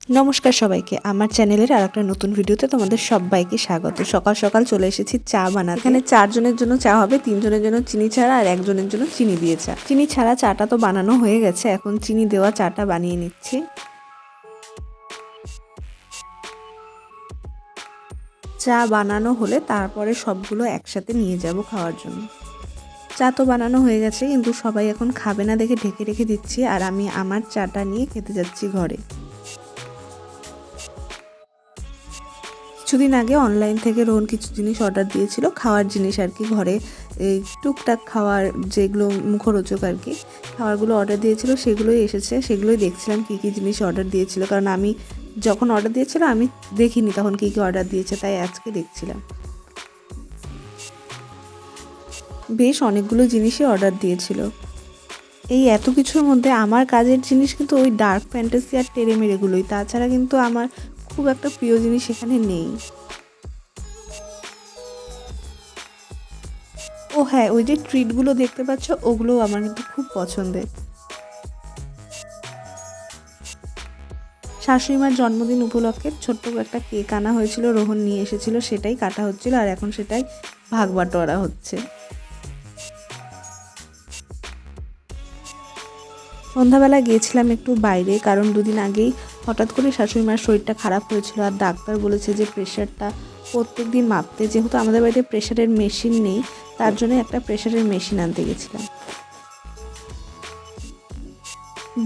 নমস্কার সবাইকে, আমার চ্যানেলের আরেকটা নতুন ভিডিওতে তোমাদের সবাইকে স্বাগত। সকাল সকাল চলে এসেছি চা বানাতে। এখানে 4 জনের জন্য চা হবে, 3 জনের জন্য চিনি ছাড়া আর 1 জনের জন্য চিনি দিয়ে চা। চিনি ছাড়া চাটা তো বানানো হয়ে গেছে, এখন চিনি দেওয়া চাটা বানিয়ে নিচ্ছি। চা বানানো হলে তারপরে সবগুলো একসাথে নিয়ে যাব খাওয়ার জন্য। চা তো বানানো হয়ে গেছে, কিন্তু সবাই এখন খাবে না দেখে ঢেকে রেখে দিচ্ছি, আর আমি আমার চাটা নিয়ে খেতে যাচ্ছি ঘরে। কিছুদিন আগে অনলাইন থেকে রোহন কিছু জিনিস অর্ডার দিয়েছিল, খাওয়ার জিনিস আর কি, ঘরে এই টুকটাক খাওয়ার যেগুলো মুখরোচক আর কি খাবারগুলো অর্ডার দিয়েছিল, সেগুলোই এসেছে। সেগুলোই দেখছিলাম কী কী জিনিস অর্ডার দিয়েছিল, কারণ আমি যখন অর্ডার দিয়েছিল আমি দেখিনি তখন কী কী অর্ডার দিয়েছে, তাই আজকে দেখছিলাম। বেশ অনেকগুলো জিনিসই অর্ডার দিয়েছিল। এই এত কিছুর মধ্যে আমার কাজের জিনিস কিন্তু ওই ডার্ক ফ্যান্টাসি আর টেরেমেরেগুলোই, তাছাড়া কিন্তু আমার খুব একটা প্রিয় জিনিস এখানে নেই। ও হ্যাঁ, ওই যে ট্রিটগুলো দেখতে পাচ্ছ, ওগুলোও আমার কিন্তু খুব পছন্দের। শাশুড়িমার জন্মদিন উপলক্ষে ছোট্ট একটা কেক আনা হয়েছিল, রোহন নিয়ে এসেছিল, সেটাই কাটা হচ্ছিল, আর এখন সেটাই ভাগ বাটোয়ারা হচ্ছে। সন্ধ্যাবেলা গিয়েছিলাম একটু বাইরে, কারণ দুদিন আগেই হঠাৎ করে শাশুড়িমার শরীরটা খারাপ হয়েছিল, আর ডাক্তার বলেছে যে প্রেশারটা প্রত্যেক দিন মাপতে। যেহেতু আমাদের বাড়িতে প্রেশারের মেশিন নেই, তার জন্য একটা প্রেশারের মেশিন আনতে গেছিলাম।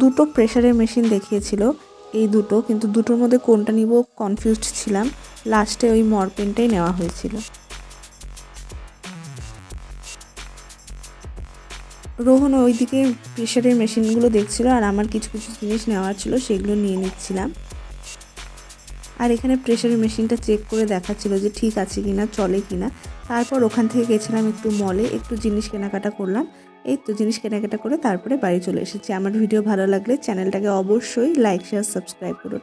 দুটো প্রেশারের মেশিন দেখিয়েছিল, এই দুটো, কিন্তু দুটোর মধ্যে কোনটা নিব কনফিউজড ছিলাম। লাস্টে ওই মরপেনটাই নেওয়া হয়েছিল। রোহন ওইদিকে প্রেশারের মেশিনগুলো দেখছিল, আর আমার কিছু কিছু জিনিস নেওয়ার ছিল, সেগুলো নিয়ে নিচ্ছিলাম। আর এখানে প্রেশারের মেশিনটা চেক করে দেখাচ্ছিল যে ঠিক আছে কিনা, চলে কিনা। তারপর ওখান থেকে গেছিলাম একটু মলে, একটু জিনিস কেনাকাটা করলাম। এই তো জিনিস কেনাকাটা করে তারপরে বাড়ি চলে এসেছি। আমার ভিডিও ভালো লাগলে চ্যানেলটাকে অবশ্যই লাইক, শেয়ার, সাবস্ক্রাইব করুন।